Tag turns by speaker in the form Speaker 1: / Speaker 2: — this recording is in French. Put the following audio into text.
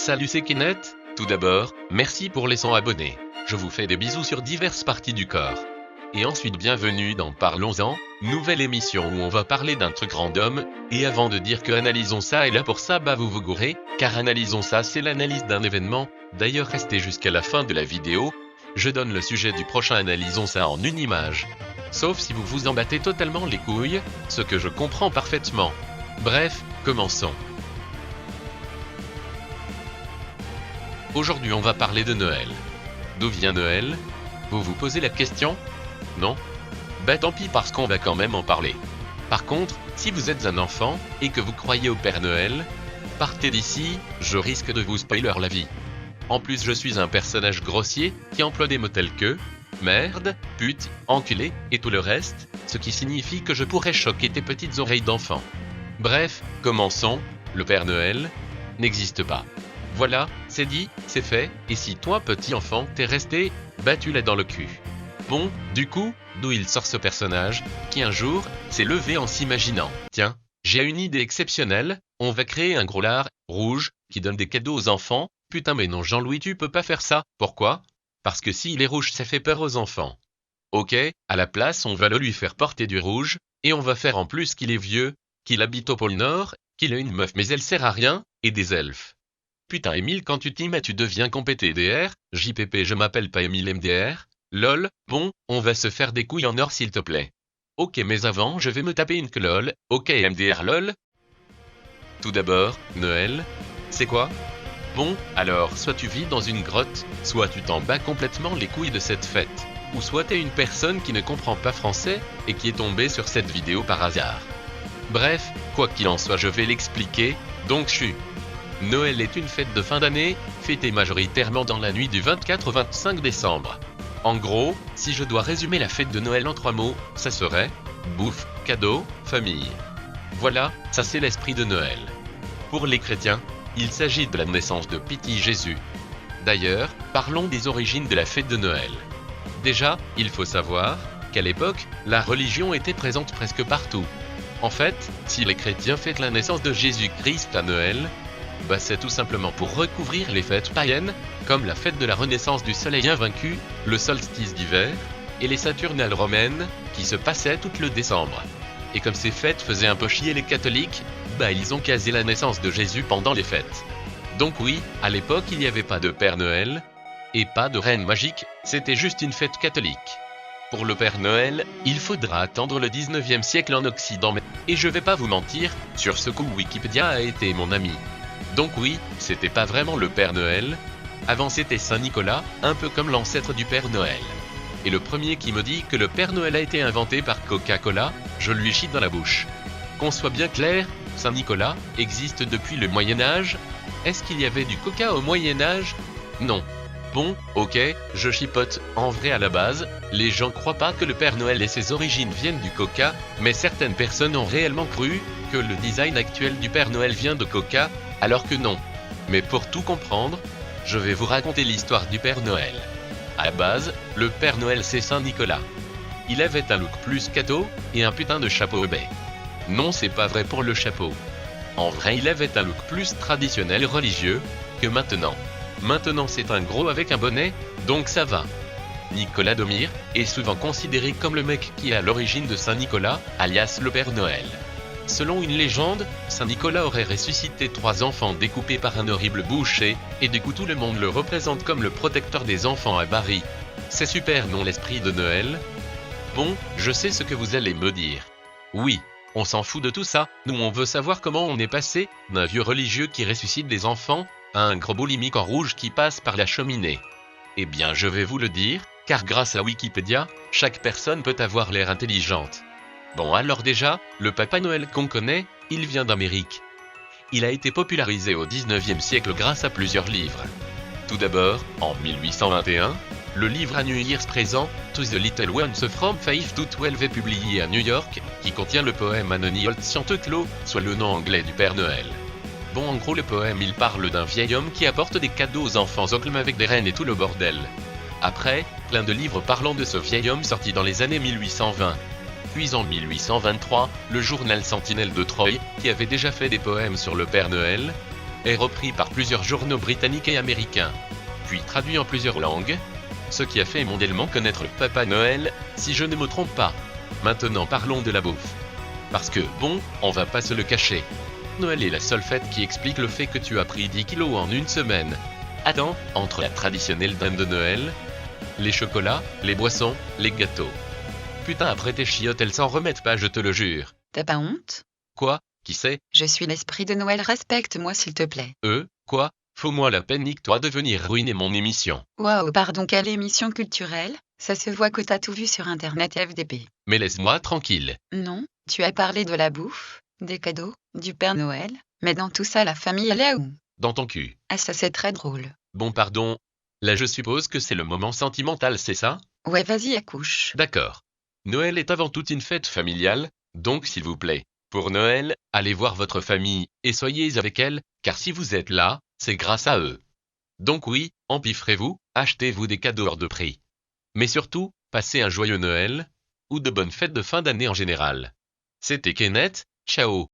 Speaker 1: Salut, c'est Kenneth. Tout d'abord, merci pour les 100 abonnés. Je vous fais des bisous sur diverses parties du corps. Et ensuite bienvenue dans Parlons-en, nouvelle émission où on va parler d'un truc random, et avant de dire que Analysons ça est là pour ça, bah vous vous gourrez, car Analysons ça c'est l'analyse d'un événement. D'ailleurs restez jusqu'à la fin de la vidéo, je donne le sujet du prochain Analysons ça en une image. Sauf si vous vous en battez totalement les couilles, ce que je comprends parfaitement. Bref, commençons. Aujourd'hui on va parler de Noël. D'où vient Noël? Vous vous posez la question? Non? Bah tant pis parce qu'on va quand même en parler. Par contre, si vous êtes un enfant, et que vous croyez au Père Noël, partez d'ici, je risque de vous spoiler la vie. En plus je suis un personnage grossier, qui emploie des mots tels que merde, pute, enculé, et tout le reste, ce qui signifie que je pourrais choquer tes petites oreilles d'enfant. Bref, commençons, le Père Noël n'existe pas. Voilà, c'est dit, c'est fait, et si toi petit enfant t'es resté, bah tu l'as dans le cul. Bon, du coup, d'où il sort ce personnage, qui un jour, s'est levé en s'imaginant, tiens, j'ai une idée exceptionnelle, on va créer un gros lard, rouge, qui donne des cadeaux aux enfants, putain mais non Jean-Louis tu peux pas faire ça, pourquoi? Parce que s'il est rouge ça fait peur aux enfants. Ok, à la place on va le lui faire porter du rouge, et on va faire en plus qu'il est vieux, qu'il habite au pôle Nord, qu'il a une meuf mais elle sert à rien, et des elfes. Putain Émile quand tu t'y mets tu deviens compété DR, JPP je m'appelle pas Émile MDR, lol, bon, on va se faire des couilles en or s'il te plaît. Ok mais avant je vais me taper une queue lol, ok MDR lol. Tout d'abord, Noël, c'est quoi? Bon, alors soit tu vis dans une grotte, soit tu t'en bats complètement les couilles de cette fête, ou soit t'es une personne qui ne comprend pas français, et qui est tombée sur cette vidéo par hasard. Bref, quoi qu'il en soit je vais l'expliquer, donc Noël est une fête de fin d'année, fêtée majoritairement dans la nuit du 24 au 25 décembre. En gros, si je dois résumer la fête de Noël en 3 mots, ça serait bouffe, cadeaux, famille. Voilà, ça c'est l'esprit de Noël. Pour les chrétiens, il s'agit de la naissance de Petit Jésus. D'ailleurs, parlons des origines de la fête de Noël. Déjà, il faut savoir qu'à l'époque, la religion était présente presque partout. En fait, si les chrétiens fêtent la naissance de Jésus-Christ à Noël, bah c'est tout simplement pour recouvrir les fêtes païennes, comme la fête de la renaissance du soleil invaincu, le solstice d'hiver, et les Saturnales romaines, qui se passaient tout le décembre. Et comme ces fêtes faisaient un peu chier les catholiques, bah ils ont casé la naissance de Jésus pendant les fêtes. Donc oui, à l'époque il n'y avait pas de Père Noël, et pas de reine magique, c'était juste une fête catholique. Pour le Père Noël, il faudra attendre le 19e siècle en Occident, et je vais pas vous mentir, sur ce coup Wikipédia a été mon ami. Donc oui, c'était pas vraiment le Père Noël, avant c'était Saint Nicolas, un peu comme l'ancêtre du Père Noël. Et le premier qui me dit que le Père Noël a été inventé par Coca-Cola, je lui chie dans la bouche. Qu'on soit bien clair, Saint Nicolas existe depuis le Moyen-Âge. Est-ce qu'il y avait du coca au Moyen-Âge? Non. Bon, ok, je chipote, en vrai à la base, les gens croient pas que le Père Noël et ses origines viennent du coca, mais certaines personnes ont réellement cru que le design actuel du Père Noël vient de coca, alors que non. Mais pour tout comprendre, je vais vous raconter l'histoire du Père Noël. À la base, le Père Noël c'est Saint Nicolas. Il avait un look plus cadeau et un putain de chapeau bai. Non c'est pas vrai pour le chapeau. En vrai il avait un look plus traditionnel religieux que maintenant. Maintenant c'est un gros avec un bonnet, donc ça va. Nicolas Domir est souvent considéré comme le mec qui est à l'origine de Saint Nicolas, alias le Père Noël. Selon une légende, Saint Nicolas aurait ressuscité 3 enfants découpés par un horrible boucher, et du coup tout le monde le représente comme le protecteur des enfants à Bari. C'est super non l'esprit de Noël? Bon, je sais ce que vous allez me dire. Oui, on s'en fout de tout ça, nous on veut savoir comment on est passé d'un vieux religieux qui ressuscite des enfants, à un gros boulimique en rouge qui passe par la cheminée. Eh bien je vais vous le dire, car grâce à Wikipédia, chaque personne peut avoir l'air intelligente. Bon alors déjà, le Papa Noël qu'on connaît, il vient d'Amérique. Il a été popularisé au 19e siècle grâce à plusieurs livres. Tout d'abord, en 1821, le livre A New Year's Present, To the Little Ones from 5 to 12 est publié à New York, qui contient le poème Anony Old Santa Claus, soit le nom anglais du Père Noël. Bon en gros le poème il parle d'un vieil homme qui apporte des cadeaux aux enfants oclum avec des rennes et tout le bordel. Après, plein de livres parlant de ce vieil homme sorti dans les années 1820. Puis en 1823, le journal Sentinelle de Troyes, qui avait déjà fait des poèmes sur le Père Noël, est repris par plusieurs journaux britanniques et américains, puis traduit en plusieurs langues, ce qui a fait mondialement connaître le Papa Noël, si je ne me trompe pas. Maintenant parlons de la bouffe. Parce que, bon, on va pas se le cacher. Noël est la seule fête qui explique le fait que tu as pris 10 kilos en une semaine. Attends, entre la traditionnelle dinde de Noël, les chocolats, les boissons, les gâteaux. Putain, après tes chiottes, elles s'en remettent pas, je te le jure.
Speaker 2: T'as pas honte?
Speaker 1: Quoi? Qui c'est?
Speaker 2: Je suis l'esprit de Noël, respecte-moi s'il te plaît.
Speaker 1: Quoi? Faut-moi la peine, nique-toi de venir ruiner mon émission.
Speaker 2: Waouh, pardon, quelle émission culturelle? Ça se voit que t'as tout vu sur internet FDP.
Speaker 1: Mais laisse-moi tranquille.
Speaker 2: Non, tu as parlé de la bouffe, des cadeaux, du Père Noël, mais dans tout ça la famille elle est où?
Speaker 1: Dans ton cul.
Speaker 2: Ah ça c'est très drôle.
Speaker 1: Bon pardon. Là je suppose que c'est le moment sentimental, c'est ça?
Speaker 2: Ouais vas-y accouche.
Speaker 1: D'accord. Noël est avant tout une fête familiale, donc s'il vous plaît, pour Noël, allez voir votre famille et soyez avec elle, car si vous êtes là, c'est grâce à eux. Donc oui, empiffrez-vous, achetez-vous des cadeaux hors de prix. Mais surtout, passez un joyeux Noël, ou de bonnes fêtes de fin d'année en général. C'était Kenneth, ciao.